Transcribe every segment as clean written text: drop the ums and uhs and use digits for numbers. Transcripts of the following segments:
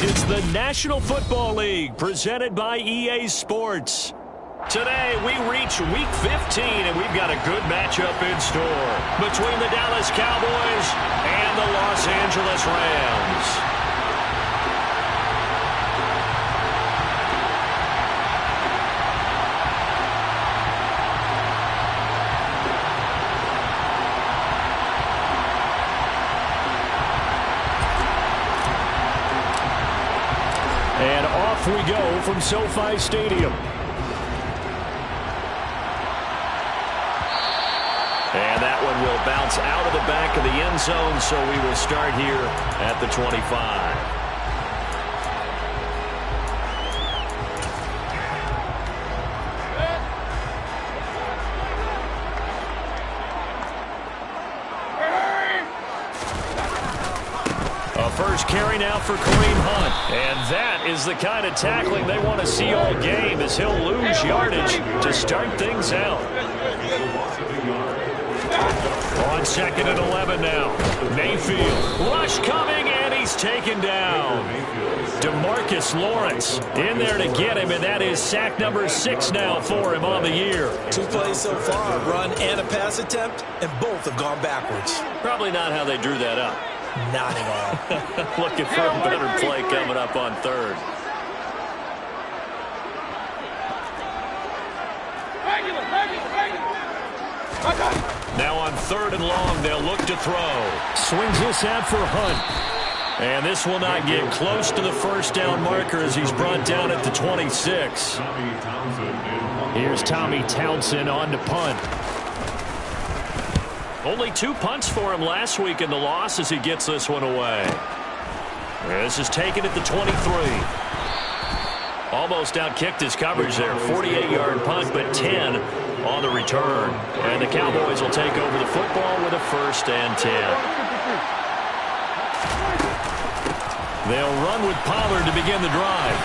It's the National Football League presented by EA Sports. Today, we reach Week 15, and we've got a good matchup in store between the Dallas Cowboys and the Los Angeles Rams. And off we go from SoFi Stadium. And that one will bounce out of the back of the end zone, so we will start here at the 25. First carry now for Kareem Hunt. And that is the kind of tackling they want to see all game, as he'll lose yardage to start things out. On 2nd and 11 now. Mayfield. Rush coming, and he's taken down. DeMarcus Lawrence in there to get him, and that is sack number 6 now for him on the year. 2 plays so far, a run and a pass attempt, and both have gone backwards. Probably not how they drew that up. Not at all. Looking for a better play coming up on 3rd. Now on 3rd and long, they'll look to throw. Swings this out for Hunt. And this will not get close to the first down marker as he's brought down at the 26. Here's Tommy Townsend on to punt. Only 2 punts for him last week in the loss as he gets this one away. This is taken at the 23. Almost outkicked his coverage there. 48-yard punt, but 10 on the return. And the Cowboys will take over the football with a 1st and 10. They'll run with Pollard to begin the drive.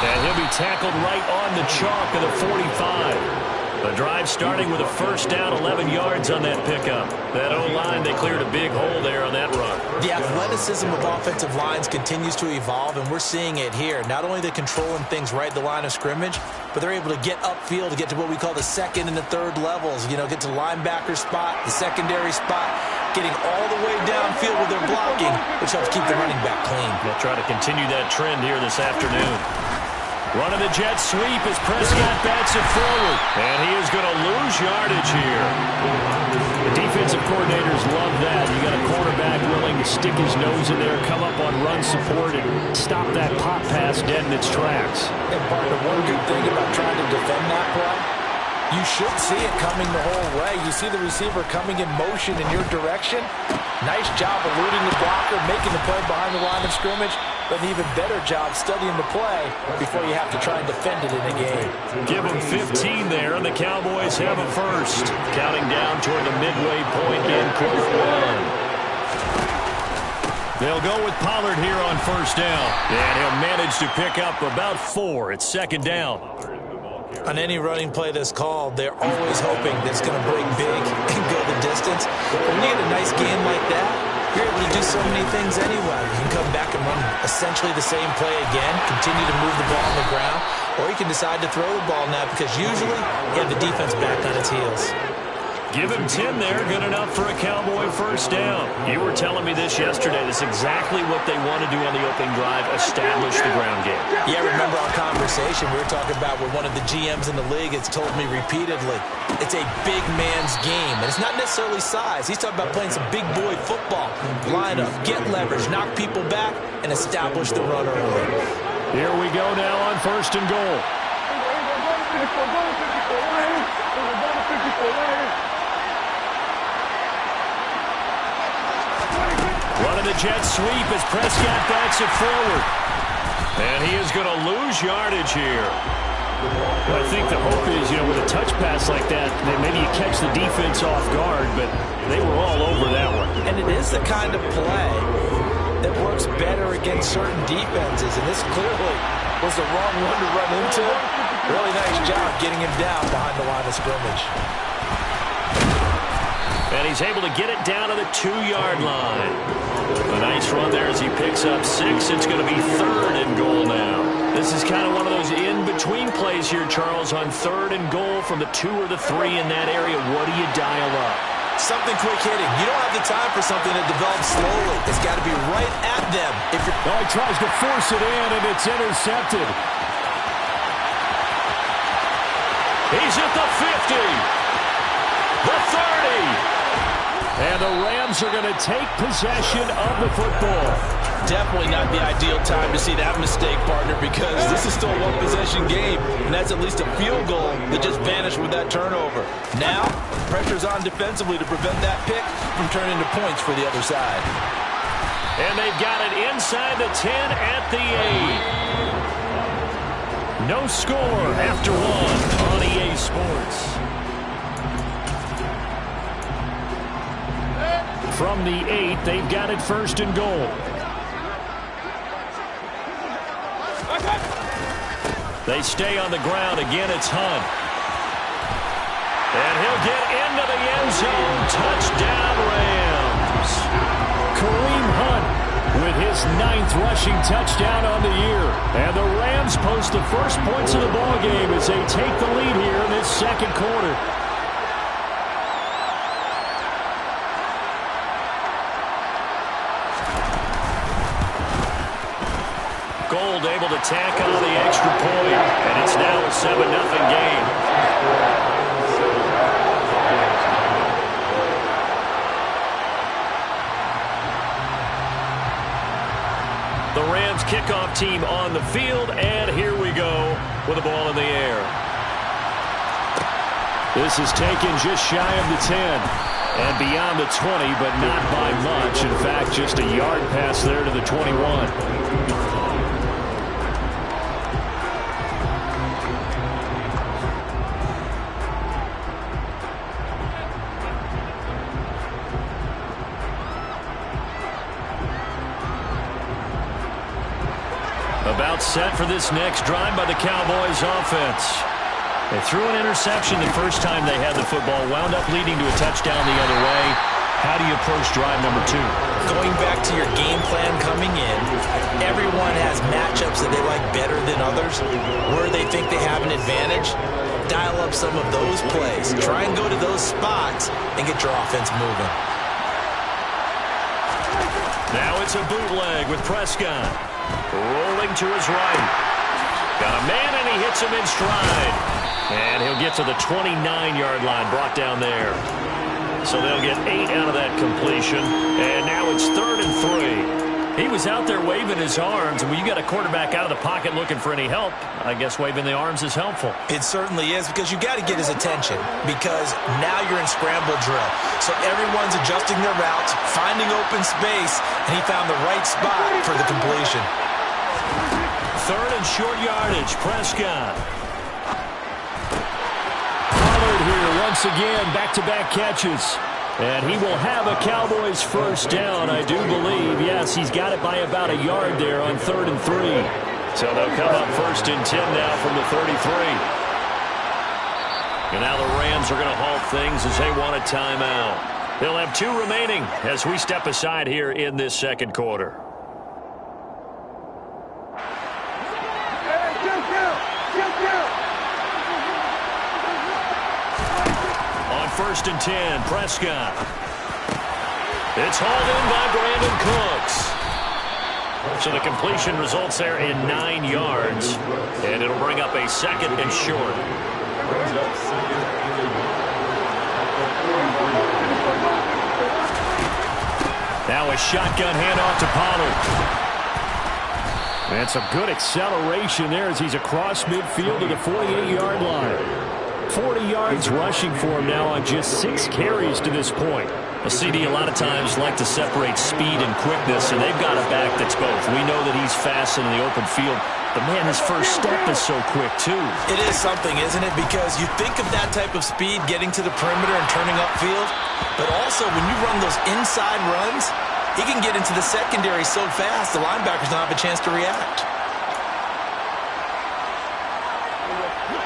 And he'll be tackled right on the chalk of the 45. The drive starting with a 1st down, 11 yards on that pickup. That O-line, they cleared a big hole there on that run. The athleticism of offensive lines continues to evolve, and we're seeing it here. Not only are they controlling things right at the line of scrimmage, but they're able to get upfield to get to what we call the 2nd and the 3rd levels. You know, get to the linebacker spot, the secondary spot, getting all the way downfield with their blocking, which helps keep the running back clean. They'll try to continue that trend here this afternoon. Running the jet sweep as Prescott bats it forward. And he is going to lose yardage here. The defensive coordinators love that. You got a quarterback willing to stick his nose in there, come up on run support, and stop that pop pass dead in its tracks. And partner, one good thing about trying to defend that play, you should see it coming the whole way. You see the receiver coming in motion in your direction. Nice job eluding the blocker, making the play behind the line of scrimmage. But an even better job studying the play before you have to try and defend it in a game. Give them 15 there, and the Cowboys have a 1st. Counting down toward the midway point in quarter 1. They'll go with Pollard here on 1st down. And he'll manage to pick up about 4. It's 2nd down. On any running play that's called, they're always hoping that it's going to break big and go the distance. But when you get a nice game like that, you're able to do so many things anyway. You can come back and run essentially the same play again, continue to move the ball on the ground, or you can decide to throw the ball now because usually you have the defense back on its heels. Give him 10 there, good enough for a Cowboy 1st down. You were telling me this yesterday. That's exactly what they want to do on the opening drive, establish the ground game. Yeah, remember our conversation we were talking about where one of the GMs in the league has told me repeatedly, it's a big man's game. And it's not necessarily size. He's talking about playing some big boy football. Line up, get leverage, knock people back, and establish the run early. Here we go now on 1st and goal. Running the jet sweep as Prescott backs it forward. And he is going to lose yardage here. Well, I think the hope is, you know, with a touch pass like that, maybe you catch the defense off guard, but they were all over that one. And it is the kind of play that works better against certain defenses, and this clearly was the wrong one to run into. Really nice job getting him down behind the line of scrimmage. And he's able to get it down to the 2-yard line. A nice run there as he picks up 6. It's going to be 3rd and goal now. This is kind of one of those in-between plays here, Charles, on 3rd and goal from the 2 or the 3 in that area. What do you dial up? Something quick hitting. You don't have the time for something that develops slowly. It's got to be right at them. If you're... Oh, he tries to force it in, and it's intercepted. He's at the 50. The 30. And the Rams are going to take possession of the football. Definitely not the ideal time to see that mistake, partner, because this is still a one-possession game, and that's at least a field goal that just vanished with that turnover. Now, pressure's on defensively to prevent that pick from turning into points for the other side. And they've got it inside the 10 at the 8. No score after 1 on EA Sports. From the 8, they've got it 1st and goal. They stay on the ground. Again, it's Hunt. And he'll get into the end zone. Touchdown, Rams. Kareem Hunt with his 9th rushing touchdown on the year. And the Rams post the first points of the ballgame as they take the lead here in this second quarter. Gold able to tack on the extra point, and it's now a 7-0 game. The Rams kickoff team on the field, and here we go with the ball in the air. This is taken just shy of the 10. And beyond the 20, but not by much. In fact, just a yard pass there to the 21. About set for this next drive by the Cowboys offense. They threw an interception the first time they had the football, wound up leading to a touchdown the other way. How do you approach drive number 2? Going back to your game plan coming in, everyone has matchups that they like better than others. Where they think they have an advantage, dial up some of those plays. Try and go to those spots and get your offense moving. Now it's a bootleg with Prescott. Rolling to his right. Got a man, and he hits him in stride. And he'll get to the 29-yard line, brought down there. So they'll get 8 out of that completion. And now it's 3rd and 3. He was out there waving his arms, and when you got a quarterback out of the pocket looking for any help, I guess waving the arms is helpful. It certainly is, because you got to get his attention, because now you're in scramble drill. So everyone's adjusting their routes, finding open space, and he found the right spot for the completion. 3rd and short yardage, Prescott. Pollard here once again, back-to-back catches. And he will have a Cowboys first down, I do believe. Yes, he's got it by about a yard there on 3rd and 3. So they'll come up 1st and 10 now from the 33. And now the Rams are going to halt things as they want a timeout. They'll have 2 remaining as we step aside here in this second quarter. On 1st and 10, Prescott. It's hauled in by Brandon Cooks. So the completion results there in 9 yards. And it'll bring up a 2nd and short. Now a shotgun handoff to Pollard. And some good acceleration there as he's across midfield to the 48-yard line. 40 yards rushing for him now on just 6 carries to this point. A CD a lot of times like to separate speed and quickness, and they've got a back that's both. We know that he's fast in the open field, but man, his first step is so quick too. It is something, isn't it? Because you think of that type of speed getting to the perimeter and turning upfield, but also when you run those inside runs, he can get into the secondary so fast the linebackers don't have a chance to react.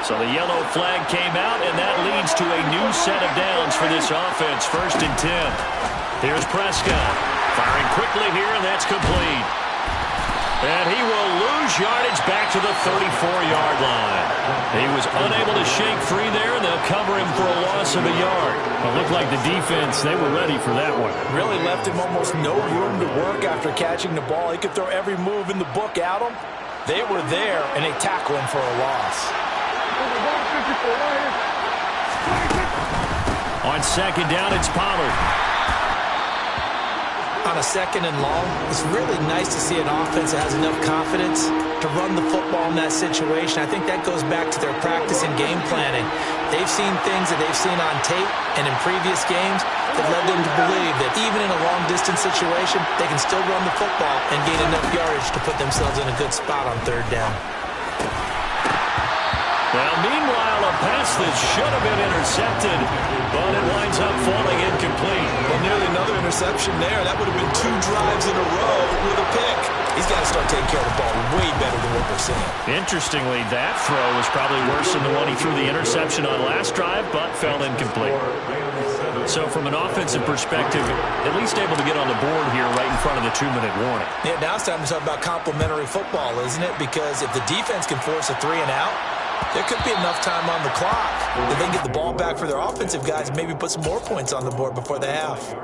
So the yellow flag came out, and that leads to a new set of downs for this offense. 1st and 10. Here's Prescott. Firing quickly here, and that's complete. And he will lose yardage back to the 34-yard line. He was unable to shake free there, and they'll cover him for a loss of a yard. It looked like the defense, they were ready for that one. Really left him almost no room to work after catching the ball. He could throw every move in the book at him. They were there, and they tackle him for a loss. On 2nd down, it's Pollard. On a 2nd and long, it's really nice to see an offense that has enough confidence to run the football in that situation. I think that goes back to their practice and game planning. They've seen things that they've seen on tape and in previous games that led them to believe that even in a long-distance situation, they can still run the football and gain enough yardage to put themselves in a good spot on 3rd down. Well, meanwhile, a pass that should have been intercepted, but it winds up falling incomplete. Well, nearly another interception there. That would have been 2 drives in a row with a pick. He's got to start taking care of the ball way better than what we're seeing. Interestingly, that throw was probably worse than the one he threw the interception on last drive, but fell incomplete. So from an offensive perspective, at least able to get on the board here right in front of the 2-minute warning. Yeah, now it's time to talk about complementary football, isn't it? Because if the defense can force a 3-and-out, there could be enough time on the clock that they can get the ball back for their offensive guys and maybe put some more points on the board before the half.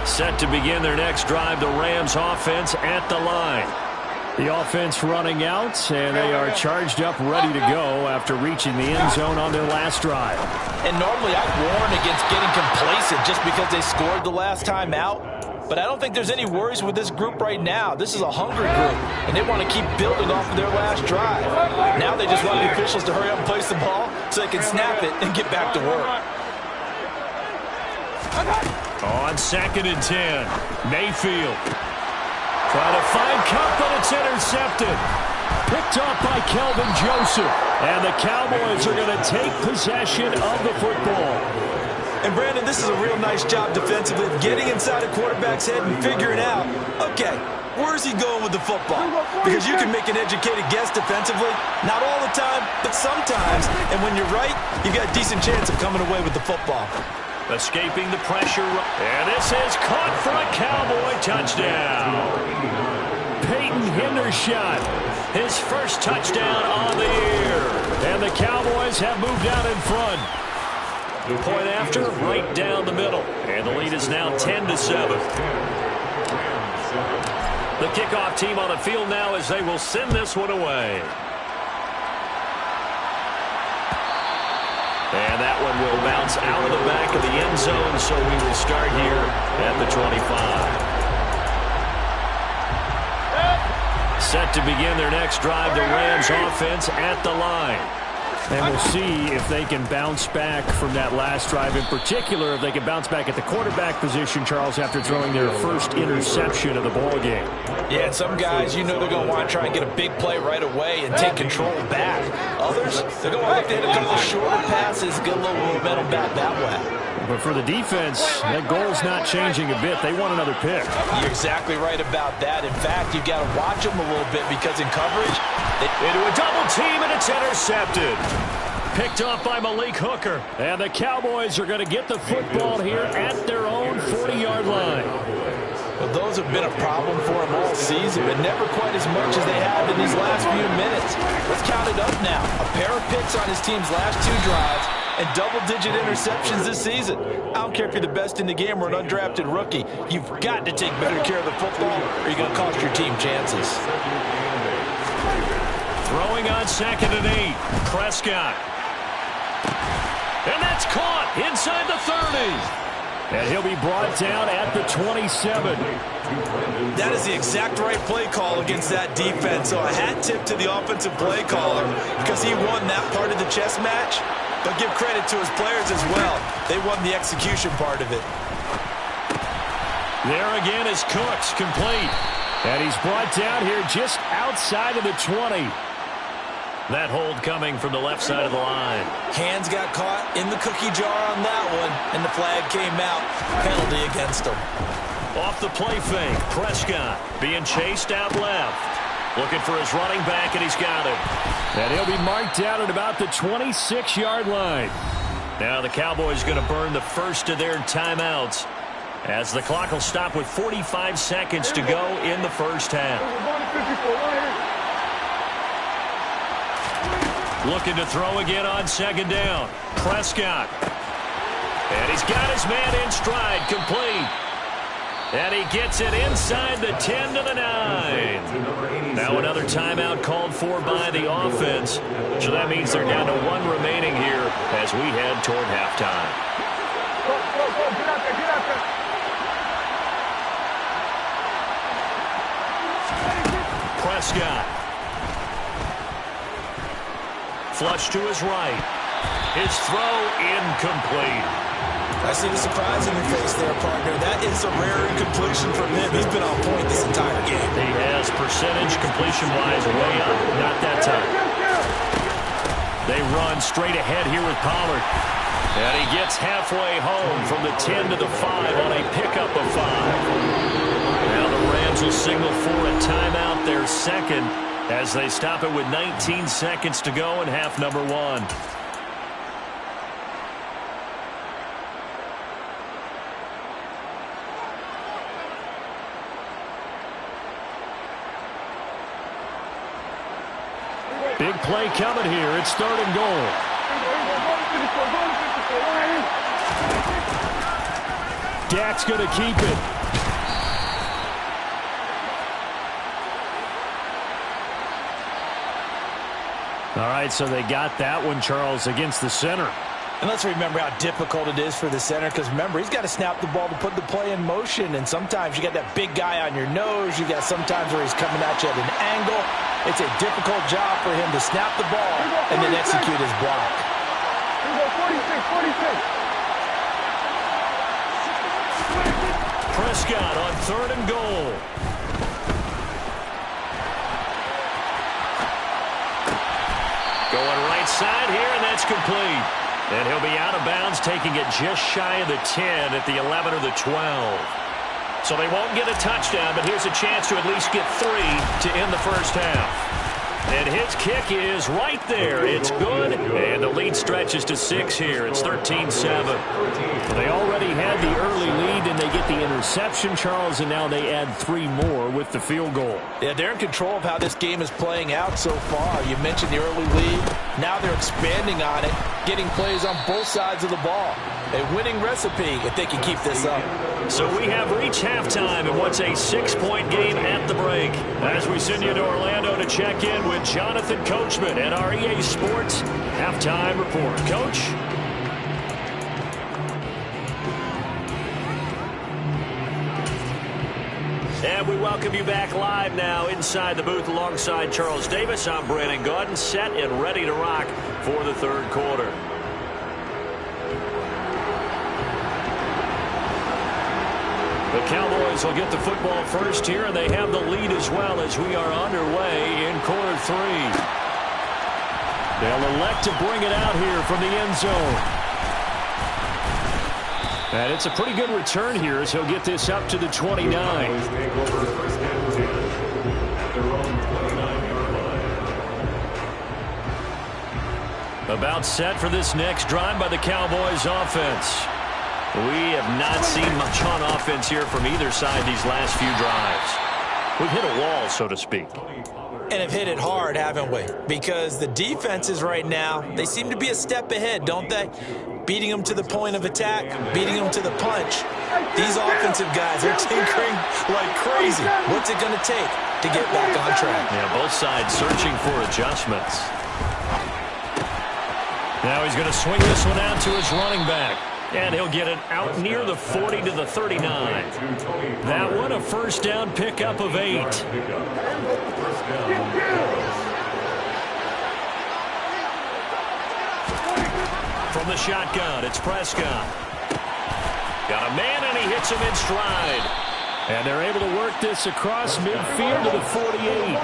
Set to begin their next drive, the Rams offense at the line. The offense running out, and they are charged up, ready to go after reaching the end zone on their last drive. And normally I'd warn against getting complacent just because they scored the last time out. But I don't think there's any worries with this group right now. This is a hungry group, and they want to keep building off of their last drive. Now they just want the officials to hurry up and place the ball so they can snap it and get back to work. On 2nd and 10, Mayfield. Trying to find Cup, but it's intercepted. Picked up by Kelvin Joseph. And the Cowboys are going to take possession of the football. And, Brandon, this is a real nice job defensively of getting inside a quarterback's head and figuring out, okay, where's he going with the football? Because you can make an educated guess defensively. Not all the time, but sometimes. And when you're right, you've got a decent chance of coming away with the football. Escaping the pressure. And this is caught for a Cowboy touchdown. Peyton Hendershot, his first touchdown on the year. And the Cowboys have moved out in front. Point after, right down the middle. And the lead is now 10-7. The kickoff team on the field now as they will send this one away. And that one will bounce out of the back of the end zone, so we will start here at the 25. Set to begin their next drive, the Rams offense at the line. And we'll see if they can bounce back from that last drive. In particular, if they can bounce back at the quarterback position, Charles, after throwing their first interception of the ball game. Yeah, and some guys, you know they're going to want to try and get a big play right away and take control back. Others, they're going to want to hit a couple shorter passes, get a little momentum back that way. But for the defense, that goal's not changing a bit. They want another pick. You're exactly right about that. In fact, you've got to watch them a little bit because in coverage, into a double team, and it's intercepted. Picked off by Malik Hooker. And the Cowboys are going to get the football here at their own 40-yard line. Well, those have been a problem for them all season, but never quite as much as they have in these last few minutes. Let's count it up now. A pair of picks on his team's last 2 drives and double-digit interceptions this season. I don't care if you're the best in the game or an undrafted rookie. You've got to take better care of the football or you're going to cost your team chances. Throwing on 2nd and 8. Prescott. And that's caught inside the 30. And he'll be brought down at the 27. That is the exact right play call against that defense. So a hat tip to the offensive play caller because he won that part of the chess match. But give credit to his players as well. They won the execution part of it. There again is Cooks, complete. And he's brought down here just outside of the 20. That hold coming from the left side of the line. Hands got caught in the cookie jar on that one, and the flag came out. Penalty against him. Off the play fake, Prescott being chased out left. Looking for his running back, and he's got it. And he'll be marked down at about the 26-yard line. Now the Cowboys going to burn the first of their timeouts as the clock will stop with 45 seconds to go in the first half. Looking to throw again on second down. Prescott. And he's got his man in stride, complete. And he gets it inside the 10 to the 9. Now another timeout called for by the offense. So that means they're down to one remaining here as we head toward halftime. Prescott. Flush to his right. His throw incomplete. I see the surprise in your face there, partner. That is a rare incompletion from him. He's been on point this entire game. He has percentage completion-wise way up. Not that time. They run straight ahead here with Pollard. And he gets halfway home from the 10 to the 5 on a pickup of 5. Now the Rams will signal for a timeout, their second, as they stop it with 19 seconds to go in half number 1. Big play coming here. It's 3rd and goal. Dak's going to keep it. All right, so they got that one, Charles, against the center. And let's remember how difficult it is for the center, because remember, he's got to snap the ball to put the play in motion, and sometimes you got that big guy on your nose. You got sometimes where he's coming at you at an angle. It's a difficult job for him to snap the ball and then execute his block. 46. Prescott on 3rd and goal. Going right side here, and that's complete. And he'll be out of bounds, taking it just shy of the 10 at the 11 or the 12. So they won't get a touchdown, but here's a chance to at least get 3 to end the first half. And his kick is right there. It's good, and the lead stretches to 6 here. It's 13-7. They already had the early lead, and they get the interception, Charles, and now they add 3 more with the field goal. Yeah, they're in control of how this game is playing out so far. You mentioned the early lead. Now they're expanding on it, getting plays on both sides of the ball. A winning recipe if they can keep this up. So we have reached halftime in what's a 6-point game at the break. As we send you to Orlando to check in with Jonathan Coachman at our EA Sports Halftime Report. Coach? And we welcome you back live now inside the booth alongside Charles Davis. I'm Brandon Gaudin, set and ready to rock for the 3rd quarter. The Cowboys will get the football first here, and they have the lead as well as we are underway in quarter 3. They'll elect to bring it out here from the end zone. And it's a pretty good return here as he'll get this up to the 29. About set for this next drive by the Cowboys offense. We have not seen much on offense here from either side these last few drives. We've hit a wall, so to speak. And have hit it hard, haven't we? Because the defenses right now, they seem to be a step ahead, don't they? Beating them to the point of attack, beating them to the punch. These offensive guys are tinkering like crazy. What's it going to take to get back on track? Yeah, both sides searching for adjustments. Now he's going to swing this one out to his running back. And he'll get it out near the 40 to the 39. That one a first down pickup of 8. From the shotgun, it's Prescott. Got a man, and he hits him in stride. And they're able to work this across midfield to the 48.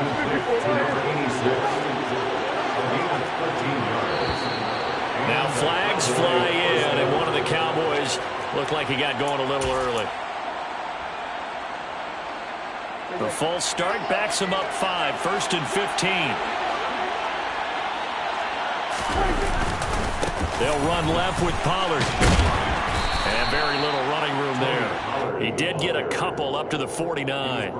Now flags fly in, and one of the Cowboys looked like he got going a little early. The false start backs him up 5, 1st and 15. They'll run left with Pollard. And very little running room there. He did get a couple up to the 49.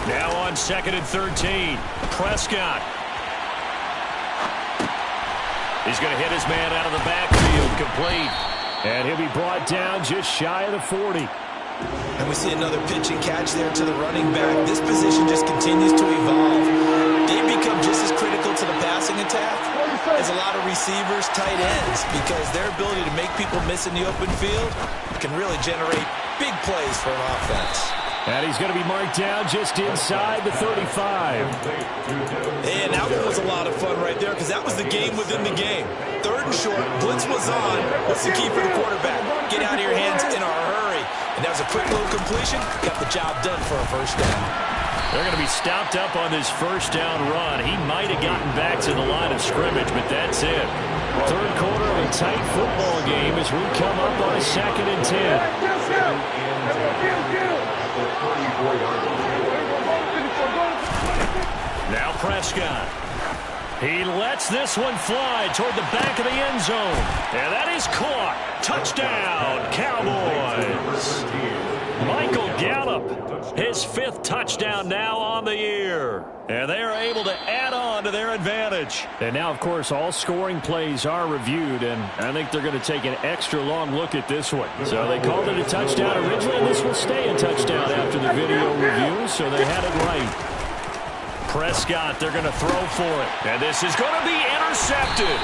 Now on 2nd and 13. Prescott. He's going to hit his man out of the backfield, complete. And he'll be brought down just shy of the 40. And we see another pitch and catch there to the running back. This position just continues to evolve. They become just as critical to the passing attack as a lot of receivers, tight ends, because their ability to make people miss in the open field can really generate big plays for an offense. And he's going to be marked down just inside the 35. And that one was a lot of fun right there because that was the game within the game. 3rd and short, blitz was on. What's the key for the quarterback? Get out of your hands in a hurry. And that was a quick little completion. Got the job done for a first down. They're going to be stopped up on this first down run. He might have gotten back to the line of scrimmage, but that's it. 3rd quarter of a tight football game as we come up on a 2nd and 10. Now Prescott. He lets this one fly toward the back of the end zone. And that is caught. Touchdown, Cowboys. Michael Gallup, his 5th touchdown now on the year. And they are able to add on to their advantage. And now, of course, all scoring plays are reviewed, and I think they're going to take an extra long look at this one. So they called it a touchdown originally, and this will stay a touchdown after the video review, so they had it right. Prescott, they're going to throw for it. And this is going to be intercepted.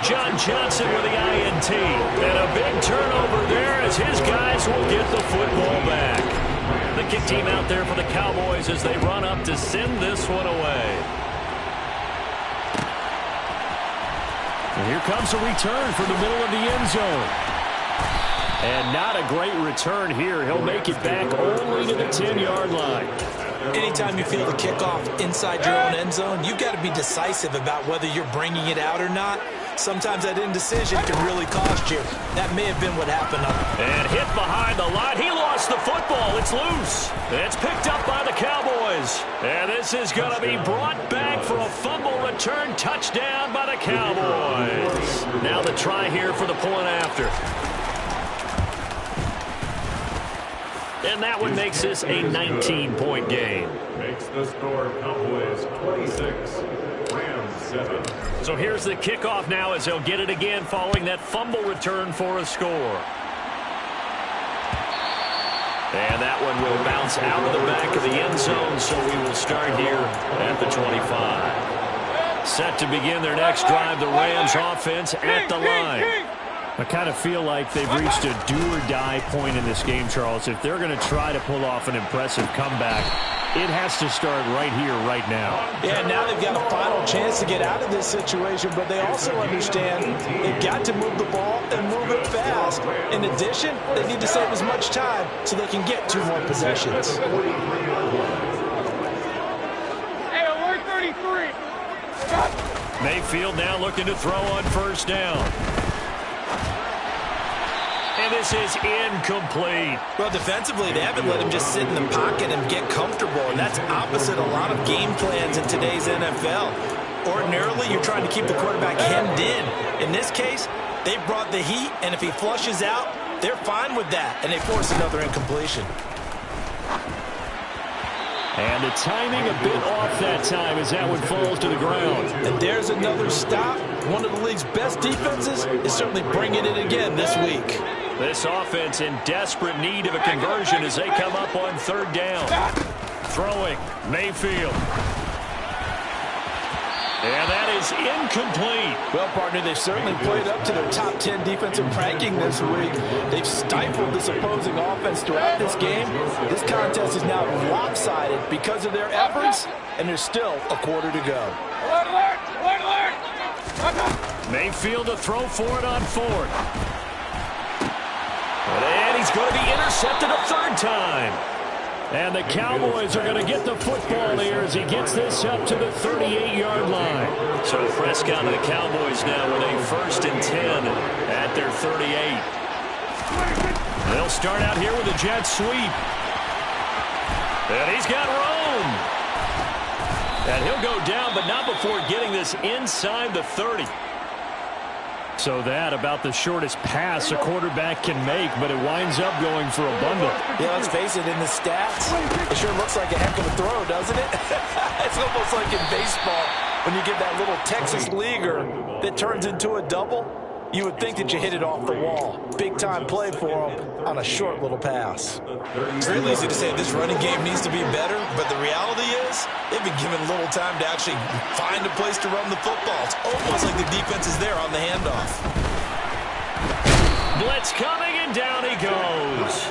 John Johnson with the INT. And a big turnover there as his guys will get the football back. The kick team out there for the Cowboys as they run up to send this one away. And here comes a return from the middle of the end zone. And not a great return here. He'll make it back only to the 10-yard line. Anytime you feel the kickoff inside your own end zone, you've got to be decisive about whether you're bringing it out or not. Sometimes that indecision can really cost you. That may have been what happened. And hit behind the line. He lost the football. It's loose. It's picked up by the Cowboys. And this is going to be brought back for a fumble return touchdown by the Cowboys. Now the try here for the point after. And that one makes this a 19-point game. Makes the score Cowboys 26, Rams 7. So here's the kickoff now as they'll get it again following that fumble return for a score. And that one will bounce out of the back of the end zone, so we will start here at the 25. Set to begin their next drive, the Rams offense at the line. I kind of feel like they've reached a do-or-die point in this game, Charles. If they're going to try to pull off an impressive comeback, it has to start right here, right now. Yeah, now they've got a final chance to get out of this situation, but they also understand they've got to move the ball and move it fast. In addition, they need to save as much time so they can get 2 more possessions. Hey, alert 33. Mayfield now looking to throw on first down. And this is incomplete. Well, defensively, they haven't let him just sit in the pocket and get comfortable, and that's opposite a lot of game plans in today's NFL. Ordinarily, you're trying to keep the quarterback hemmed in. In this case, they brought the heat, and if he flushes out, they're fine with that, and they force another incompletion. And the timing a bit off that time as that one falls to the ground. And there's another stop. One of the league's best defenses is certainly bringing it again this week. This offense in desperate need of a conversion as they come up on third down. Throwing, Mayfield. And that is incomplete. Well, partner, they've certainly played up to their top 10 defensive ranking this week. They've stifled this opposing offense throughout this game. This contest is now lopsided because of their efforts, and there's still a quarter to go. Alert, alert, alert, alert. Mayfield to throw for it on fourth. And he's going to be intercepted a third time. And the Cowboys are going to get the football here as he gets this up to the 38-yard line. So Prescott and the Cowboys now with a 1st and 10 at their 38. They'll start out here with a jet sweep. And he's got room. And he'll go down, but not before getting this inside the 30. So that about the shortest pass a quarterback can make, but it winds up going for a bundle. Yeah, let's face it, in the stats, it sure looks like a heck of a throw, doesn't it? It's almost like in baseball when you get that little Texas leaguer that turns into a double. You would think that you hit it off the wall. Big-time play for him on a short little pass. It's real easy to say this running game needs to be better, but the reality is they've been given little time to actually find a place to run the football. It's almost like the defense is there on the handoff. Blitz coming, and down he goes.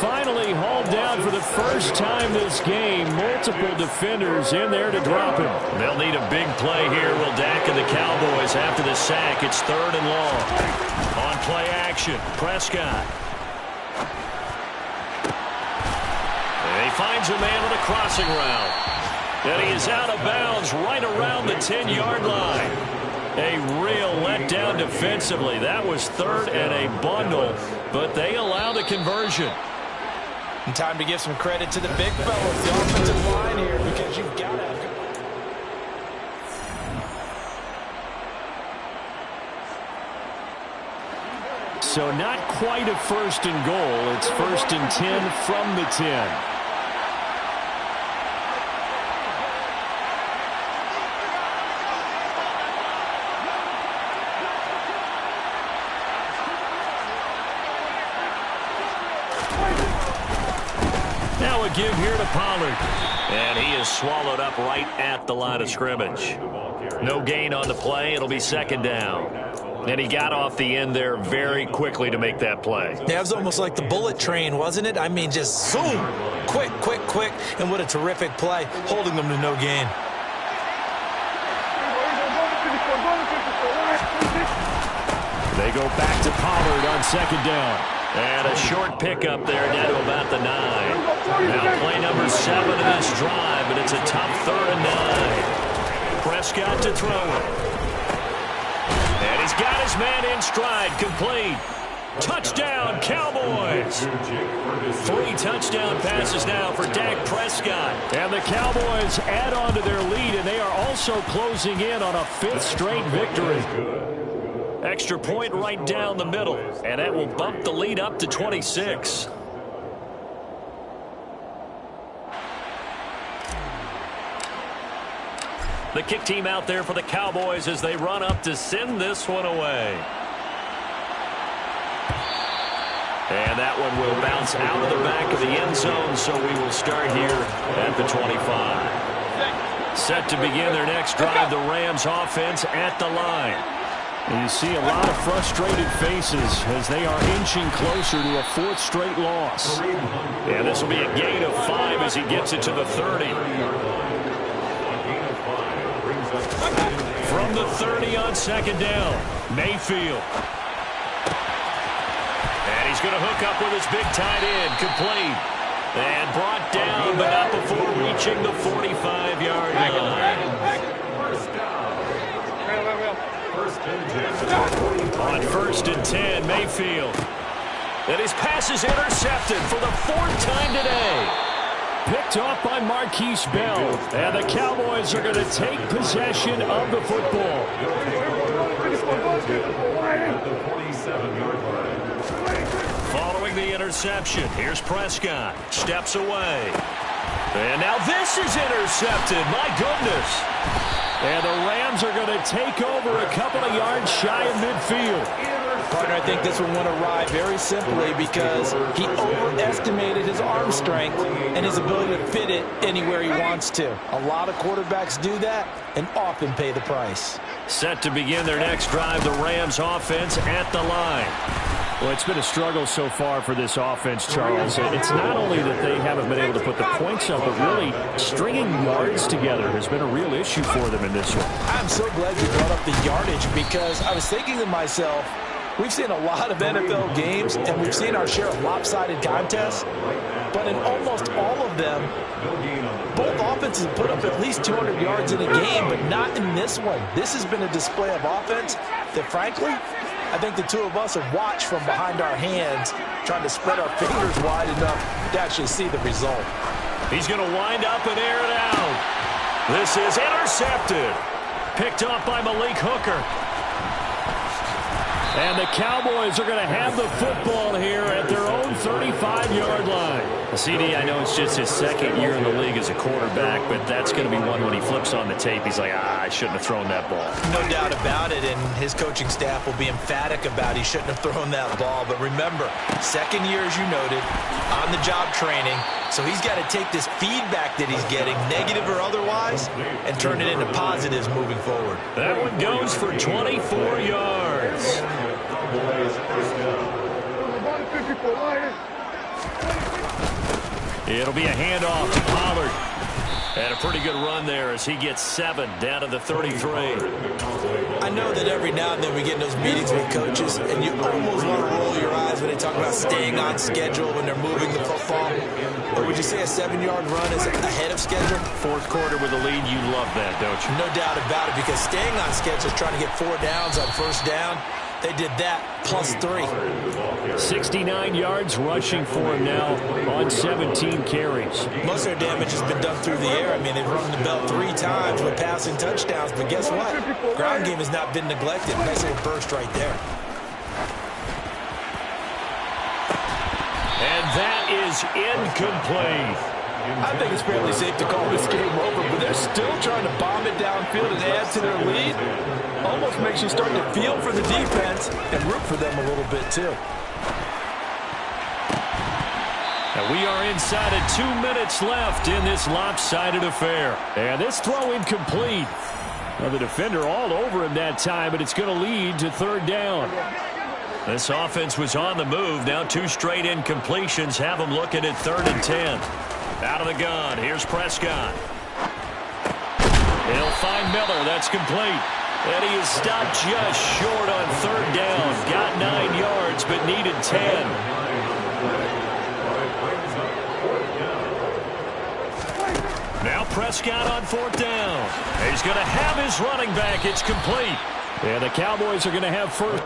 Finally hauled down for the first time this game. Multiple defenders in there to drop him. They'll need a big play here, will Dak and the Cowboys after the sack. It's 3rd and long. On play action, Prescott. And he finds a man on a crossing route. And he is out of bounds right around the 10-yard line. A real letdown defensively. That was 3rd and a bundle, but they allow the conversion. And time to give some credit to the big fellas, the offensive line here, because you've got to have... So not quite a 1st and goal. It's 1st and 10 from the 10. Now a give here to Pollard. And he is swallowed up right at the line of scrimmage. No gain on the play. It'll be 2nd down. And he got off the end there very quickly to make that play. Yeah, it was almost like the bullet train, wasn't it? I mean, just zoom. Quick, quick, quick. And what a terrific play, holding them to no gain. They go back to Pollard on 2nd down. And a short pickup there down to about the 9. Now play number 7 of this drive, but it's a tough 3rd and 9. Prescott to throw it. And he's got his man in stride, complete. Touchdown, Cowboys. 3 touchdown passes now for Dak Prescott. And the Cowboys add on to their lead, and they are also closing in on a 5th straight victory. Extra point right down the middle, and that will bump the lead up to 26. The kick team out there for the Cowboys as they run up to send this one away. And that one will bounce out of the back of the end zone, so we will start here at the 25. Set to begin their next drive, the Rams offense at the line. And you see a lot of frustrated faces as they are inching closer to a 4th straight loss. And this will be a gain of 5 as he gets it to the 30. From the 30 on 2nd down, Mayfield. And he's going to hook up with his big tight end, complete. And brought down, but not before reaching the 45-yard line. On 1st and 10, Mayfield. And his pass is intercepted for the 4th time today. Picked off by Marquise Bell. And the Cowboys are going to take possession of the football. Following the interception, here's Prescott. Steps away. And now this is intercepted. My goodness. And the Rams are going to take over a couple of yards shy of midfield. Partner, I think this one went awry very simply because he overestimated his arm strength and his ability to fit it anywhere he wants to. A lot of quarterbacks do that and often pay the price. Set to begin their next drive, the Rams offense at the line. Well, it's been a struggle so far for this offense, Charles. It's not only that they haven't been able to put the points up, but really stringing yards together has been a real issue for them in this one. I'm so glad you brought up the yardage because I was thinking to myself, we've seen a lot of NFL games, and we've seen our share of lopsided contests. but in almost all of them, both offenses put up at least 200 yards in a game, but not in this one. This has been a display of offense that, frankly, I think the two of us have watched from behind our hands, trying to spread our fingers wide enough to actually see the result. He's going to wind up and air it out. This is intercepted. Picked off by Malik Hooker. And the Cowboys are going to have the football here at their own 35-yard line. CD, I know it's just his second year in the league as a quarterback, but that's going to be one when he flips on the tape. He's like, I shouldn't have thrown that ball. No doubt about it, and his coaching staff will be emphatic about he shouldn't have thrown that ball. But remember, second year, as you noted, on-the-job training. So he's got to take this feedback that he's getting, negative or otherwise, and turn it into positives moving forward. That one goes for 24 yards. It'll be a handoff to Pollard. And a pretty good run there as he gets 7 down to the 33. I know that every now and then we get in those meetings with coaches, and you almost want to roll your eyes when they talk about staying on schedule when they're moving the football. Or would you say a 7-yard run is ahead of schedule? Fourth quarter with a lead, you love that, don't you? No doubt about it, because staying on schedule is trying to get 4 downs on first down. They did that, plus 3. 69 yards rushing for him now on 17 carries. Most of their damage has been done through the air. I mean, they've rung the bell 3 times with passing touchdowns, but guess what? Ground game has not been neglected. Nice little burst right there. And that is incomplete. I think it's fairly safe to call this game over, but they're still trying to bomb it downfield and add to their lead. Almost makes you start to feel for the defense and root for them a little bit, too. And we are inside of 2 minutes left in this lopsided affair. And this throw incomplete. Well, the defender all over him that time, but it's going to lead to third down. This offense was on the move. Now 2 straight incompletions have them looking at 3rd and 10. Out of the gun. Here's Prescott. He'll find Miller. That's complete. And he is stopped just short on 3rd down. Got 9 yards, but needed 10. Now Prescott on 4th down. He's going to have his running back. It's complete. And the Cowboys are going to have first.